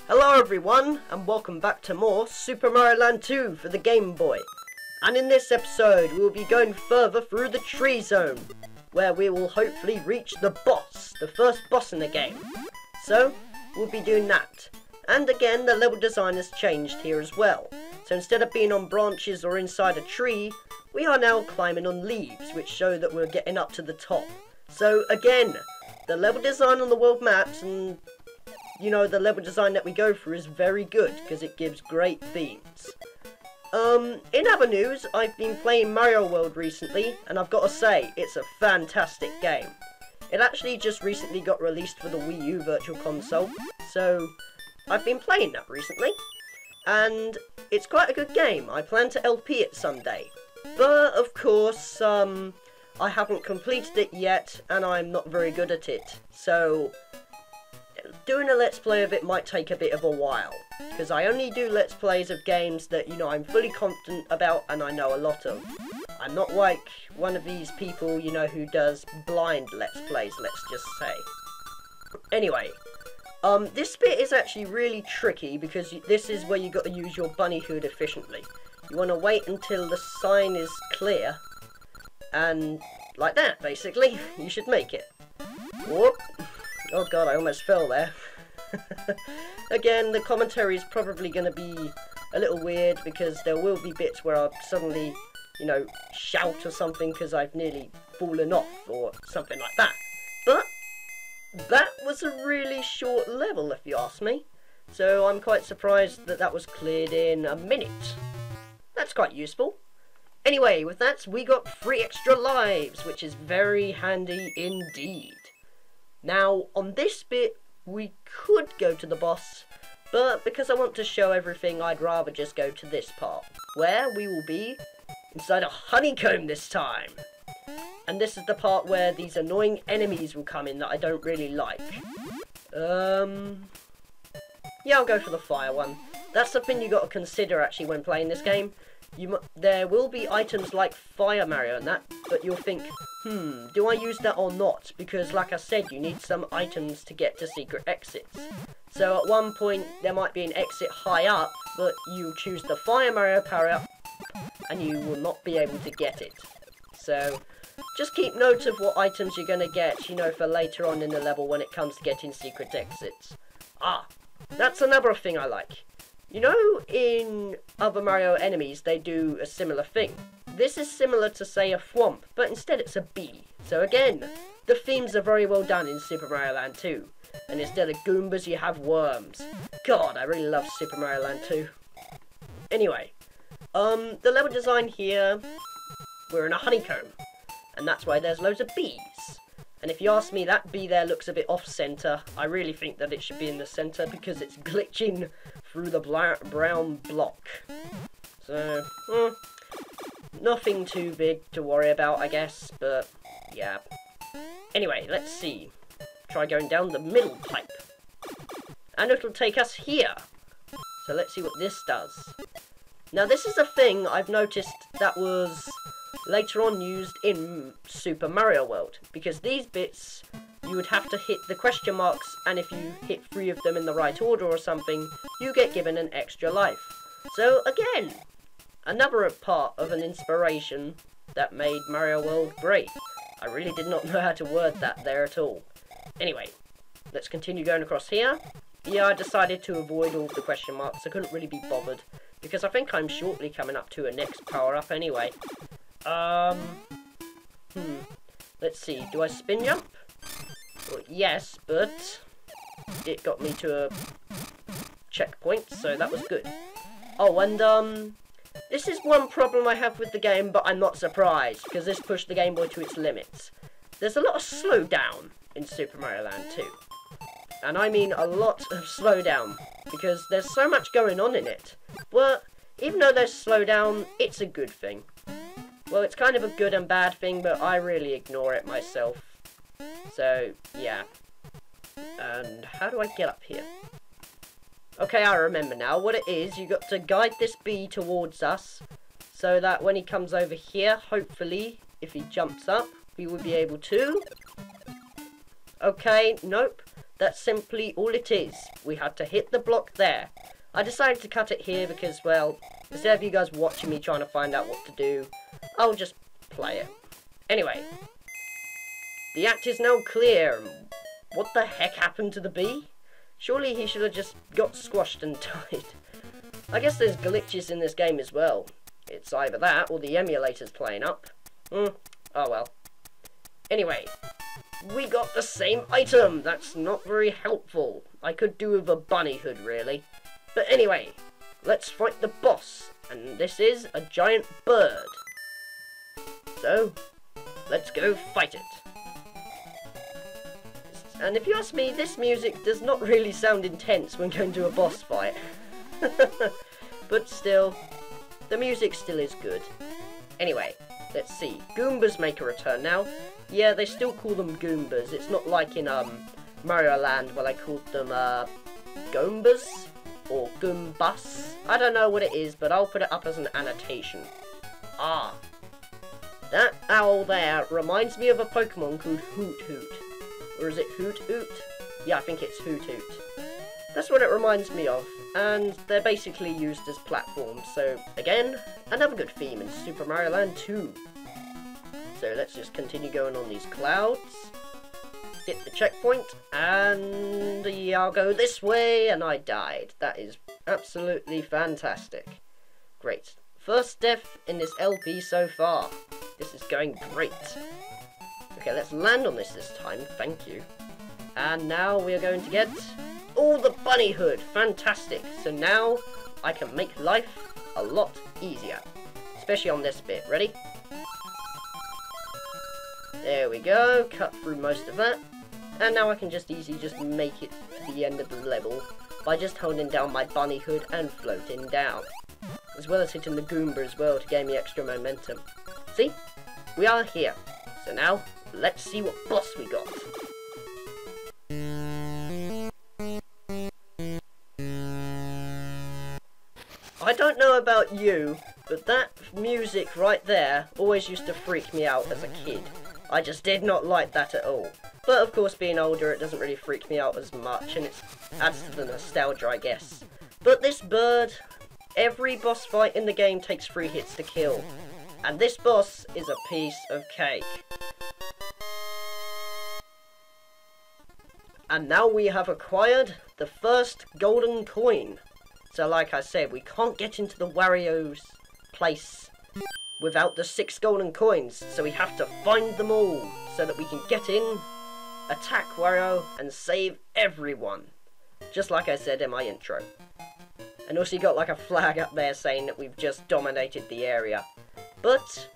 Hello everyone, and welcome back to more Super Mario Land 2 for the Game Boy. And in this episode, we'll be going further through the Tree Zone, where we will hopefully reach the boss, the first boss in the game. So, we'll be doing that. And again, the level design has changed here as well. So instead of being on branches or inside a tree, we are now climbing on leaves, which show that we're getting up to the top. So again, the level design on the world maps and the level design that we go through is very good because it gives great themes. In other news, I've been playing Mario World recently, and I've got to say, it's a fantastic game. It actually just recently got released for the Wii U Virtual Console, so I've been playing that recently. And it's quite a good game. I plan to LP it someday. But, of course, I haven't completed it yet, and I'm not very good at it. So doing a Let's Play of it might take a bit of a while, because I only do Let's Plays of games that, I'm fully confident about and I know a lot of. I'm not like one of these people, who does blind Let's Plays, let's just say. Anyway, this bit is actually really tricky, because this is where you got to use your bunny hood efficiently. You want to wait until the sign is clear, and like that, basically, you should make it. Whoop. Oh god, I almost fell there. Again, the commentary is probably going to be a little weird because there will be bits where I'll suddenly, shout or something because I've nearly fallen off or something like that. But that was a really short level, if you ask me. So I'm quite surprised that that was cleared in a minute. That's quite useful. Anyway, with that, we got 3 extra lives, which is very handy indeed. Now, on this bit, we could go to the boss, but because I want to show everything, I'd rather just go to this part, where we will be inside a honeycomb this time. And this is the part where these annoying enemies will come in that I don't really like. Yeah, I'll go for the fire one. That's something you got to consider actually when playing this game. There will be items like Fire Mario and that, but you'll think, do I use that or not? Because like I said, you need some items to get to secret exits. So at one point, there might be an exit high up, but you choose the Fire Mario power up, and you will not be able to get it. So just keep note of what items you're going to get, for later on in the level when it comes to getting secret exits. Ah, that's another thing I like. In other Mario enemies, they do a similar thing. This is similar to, say, a thwomp, but instead it's a bee. So again, the themes are very well done in Super Mario Land 2. And instead of Goombas, you have worms. God, I really love Super Mario Land 2. Anyway, the level design here, we're in a honeycomb. And that's why there's loads of bees. And if you ask me, that bee there looks a bit off-center. I really think that it should be in the center because it's glitching through the brown block. So, nothing too big to worry about, I guess, but yeah. Anyway, let's see. Try going down the middle pipe. And it'll take us here. So let's see what this does. Now this is a thing I've noticed that was later on used in Super Mario World, because these bits you would have to hit the question marks, and if you hit 3 of them in the right order or something, you get given an extra life. So again, another part of an inspiration that made Mario World great. I really did not know how to word that there at all. Anyway, let's continue going across here. Yeah, I decided to avoid all of the question marks. I couldn't really be bothered, because I think I'm shortly coming up to a next power-up anyway. Let's see, do I spin jump? Well, yes, but it got me to a checkpoint, so that was good. Oh, and, this is one problem I have with the game, but I'm not surprised, because this pushed the Game Boy to its limits. There's a lot of slowdown in Super Mario Land 2. And I mean a lot of slowdown, because there's so much going on in it. But even though there's slowdown, it's a good thing. Well, it's kind of a good and bad thing, but I really ignore it myself. So, yeah. And how do I get up here? Okay, I remember now. What it is, you got to guide this bee towards us, so that when he comes over here, hopefully, if he jumps up, we will be able to... Okay, nope. That's simply all it is. We had to hit the block there. I decided to cut it here because, well, instead of you guys watching me trying to find out what to do, I'll just play it. Anyway, the act is now clear. What the heck happened to the bee? Surely he should have just got squashed and died. I guess there's glitches in this game as well. It's either that or the emulator's playing up. Oh well. Anyway, we got the same item. That's not very helpful. I could do with a bunny hood, really. But anyway, let's fight the boss. And this is a giant bird. So, let's go fight it. And if you ask me, this music does not really sound intense when going to a boss fight. But still, the music still is good. Anyway, let's see. Goombas make a return now. Yeah, they still call them Goombas. It's not like in Mario Land where they called them Goombas or Goombas. I don't know what it is, but I'll put it up as an annotation. Ah, that owl there reminds me of a Pokemon called Hoot Hoot. Or is it Hoot Hoot? Yeah, I think it's Hoot Hoot. That's what it reminds me of. And they're basically used as platforms. So, again, another good theme in Super Mario Land 2. So let's just continue going on these clouds. Hit the checkpoint. And yeah, I'll go this way. And I died. That is absolutely fantastic. Great. First death in this LP so far. This is going great. Okay, let's land on this time. Thank you. And now we are going to get all the bunny hood. Fantastic. So now I can make life a lot easier. Especially on this bit. Ready? There we go. Cut through most of that. And now I can just easily just make it to the end of the level by just holding down my bunny hood and floating down. As well as hitting the Goomba as well to gain me extra momentum. See? We are here. So now, let's see what boss we got. I don't know about you, but that music right there always used to freak me out as a kid. I just did not like that at all. But of course, being older, it doesn't really freak me out as much, and it adds to the nostalgia, I guess. But this bird, every boss fight in the game takes 3 hits to kill. And this boss is a piece of cake. And now we have acquired the first golden coin. So like I said, we can't get into the Wario's place without the 6 golden coins. So we have to find them all so that we can get in, attack Wario, and save everyone. Just like I said in my intro. And also you got like a flag up there saying that we've just dominated the area. But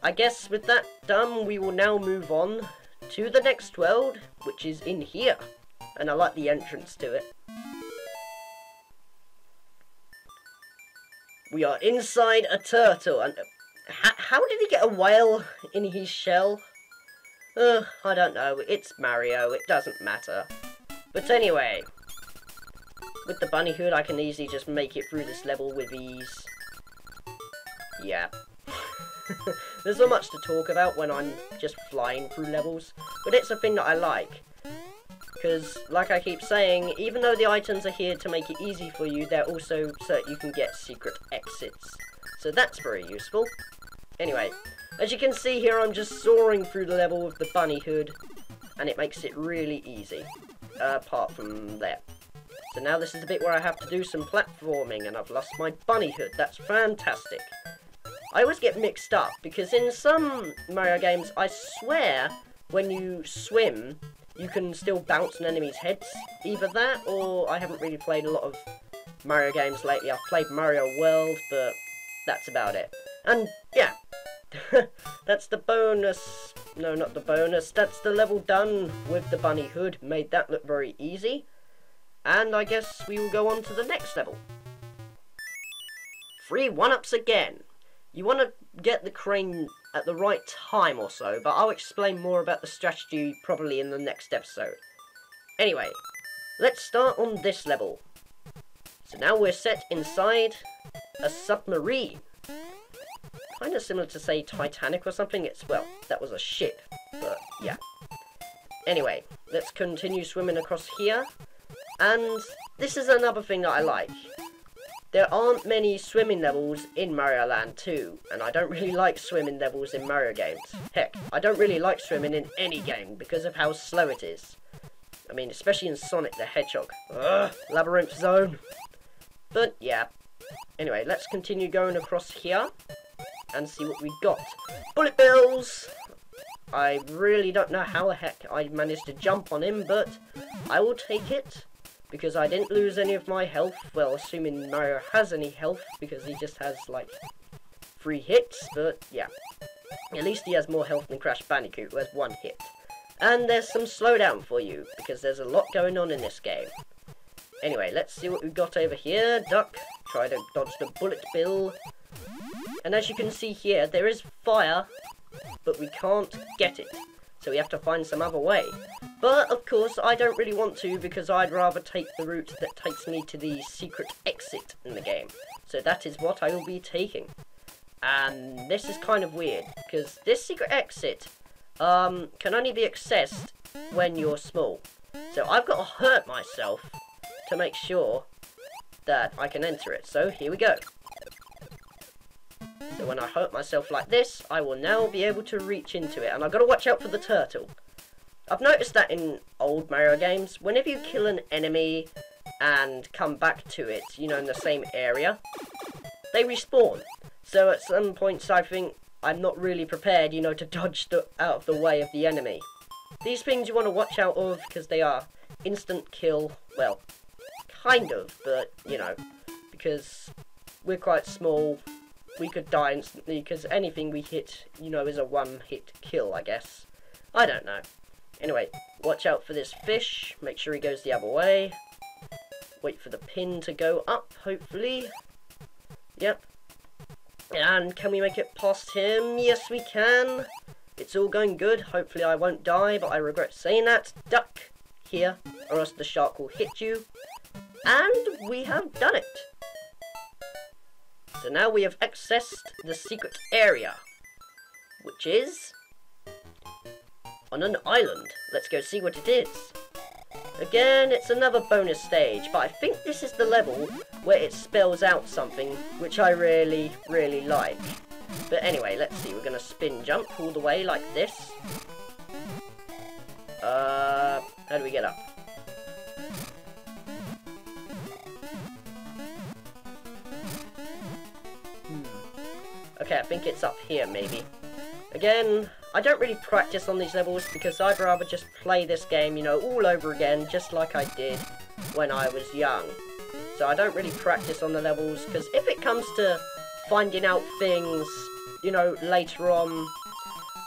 I guess with that done, we will now move on to the next world, which is in here. And I like the entrance to it. We are inside a turtle, and how did he get a whale in his shell? I don't know, it's Mario, it doesn't matter. But anyway, with the bunny hood I can easily just make it through this level with ease. Yeah. There's not much to talk about when I'm just flying through levels, but it's a thing that I like. Because, like I keep saying, even though the items are here to make it easy for you, they're also so that you can get secret exits. So that's very useful. Anyway, as you can see here, I'm just soaring through the level with the bunny hood, and it makes it really easy, apart from there. So now this is the bit where I have to do some platforming, and I've lost my bunny hood. That's fantastic. I always get mixed up, because in some Mario games, I swear, when you swim, you can still bounce on enemies' heads. Either that, or I haven't really played a lot of Mario games lately. I've played Mario World, but that's about it. And, yeah, that's the bonus. No, not the bonus. That's the level done with the bunny hood. Made that look very easy. And I guess we will go on to the next level. 3 1-ups again. You want to get the crane at the right time or so, but I'll explain more about the strategy probably in the next episode. Anyway, let's start on this level. So now we're set inside a submarine. Kind of similar to, say, Titanic or something. It's, well, that was a ship, but yeah. Anyway, let's continue swimming across here. And this is another thing that I like. There aren't many swimming levels in Mario Land 2, and I don't really like swimming levels in Mario games. Heck, I don't really like swimming in any game because of how slow it is. I mean, especially in Sonic the Hedgehog. Ugh, Labyrinth Zone. But yeah. Anyway, let's continue going across here and see what we got. Bullet Bills! I really don't know how the heck I managed to jump on him, but I will take it. Because I didn't lose any of my health. Well, assuming Mario has any health, because he just has, like, 3 hits. But, yeah. At least he has more health than Crash Bandicoot, who has 1 hit. And there's some slowdown for you, because there's a lot going on in this game. Anyway, let's see what we've got over here. Duck. Try to dodge the bullet bill. And as you can see here, there is fire, but we can't get it. So we have to find some other way. But, of course, I don't really want to because I'd rather take the route that takes me to the secret exit in the game. So that is what I will be taking. And this is kind of weird because this secret exit can only be accessed when you're small. So I've got to hurt myself to make sure that I can enter it. So here we go. So when I hurt myself like this, I will now be able to reach into it. And I've got to watch out for the turtle. I've noticed that in old Mario games, whenever you kill an enemy and come back to it, you know, in the same area, they respawn. So at some points I think I'm not really prepared, you know, to dodge out of the way of the enemy. These things you want to watch out of because they are instant kill. Well, kind of, but, you know, because we're quite small. We could die instantly because anything we hit, you know, is a one-hit kill, I guess. I don't know. Anyway, watch out for this fish. Make sure he goes the other way. Wait for the pin to go up, hopefully. Yep. And can we make it past him? Yes, we can. It's all going good. Hopefully I won't die, but I regret saying that. Duck here, or else the shark will hit you. And we have done it. So now we have accessed the secret area, which is on an island. Let's go see what it is. Again, it's another bonus stage, but I think this is the level where it spells out something, which I really, really like. But anyway, let's see. We're going to spin jump all the way like this. How do we get up? Okay, I think it's up here, maybe. Again, I don't really practice on these levels because I'd rather just play this game, you know, all over again, just like I did when I was young. So I don't really practice on the levels because if it comes to finding out things, you know, later on,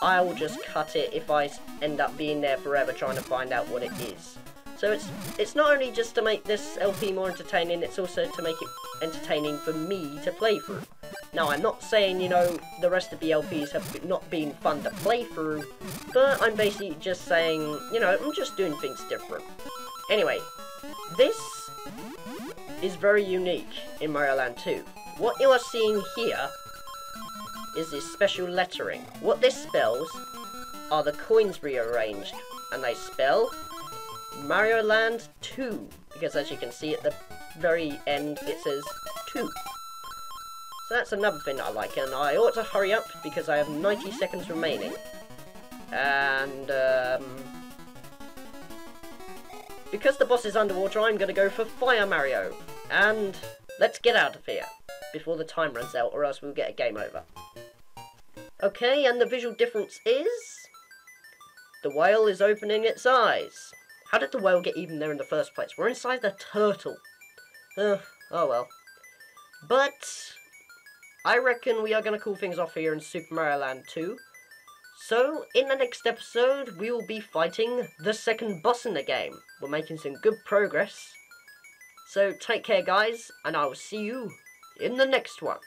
I'll just cut it if I end up being there forever trying to find out what it is. So it's not only just to make this LP more entertaining, it's also to make it entertaining for me to play through. Now, I'm not saying, you know, the rest of the LPs have not been fun to play through, but I'm basically just saying, you know, I'm just doing things different. Anyway, this is very unique in Mario Land 2. What you are seeing here is this special lettering. What this spells are the coins rearranged, and they spell Mario Land 2, because as you can see at the very end, it says 2. So that's another thing that I like, and I ought to hurry up because I have 90 seconds remaining. And, because the boss is underwater, I'm going to go for Fire Mario. And let's get out of here before the time runs out, or else we'll get a game over. Okay, and the visual difference is the whale is opening its eyes. How did the whale get even there in the first place? We're inside the turtle. Oh well. But I reckon we are going to cool things off here in Super Mario Land 2. So, in the next episode, we will be fighting the second boss in the game. We're making some good progress. So, take care, guys, and I will see you in the next one.